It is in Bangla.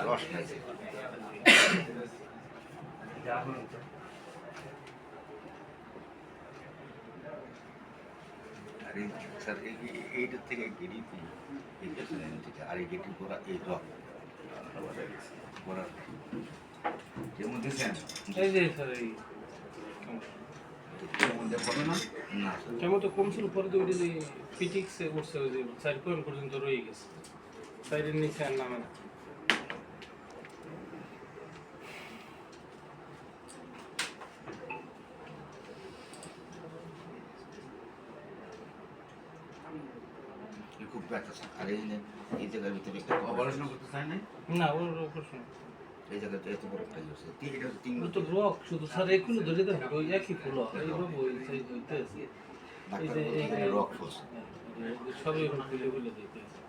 রস নাই। আর এই স্যার এইটার থেকে গেড়িতে এই থেকে আর এই গেটি করা এই রক করার যেমন দিয়েছেন এই যে স্যার এই কেমন তো কমছিল পরে তো ওই যে পিটিক্সে উঠছে ওই যে 4 পয়েন্ট পর্যন্ত রয়ে গেছে সাইডের নিচে আর নামে না খুব ব্যথা আর এই জায়গার ভিতরে অপারেশন করতে চায় নাই না ওর প্রশ্ন এই জায়গাতে এত বড় একটা হচ্ছে এটা তিন তো রক শুধু স্যার এগুলো ধরে দেখো ওই একই ফুল এইভাবে ওই সাইড হইতে আছে এই যে রক ফুল সবই এখন খুলে খুলে দিতে আছে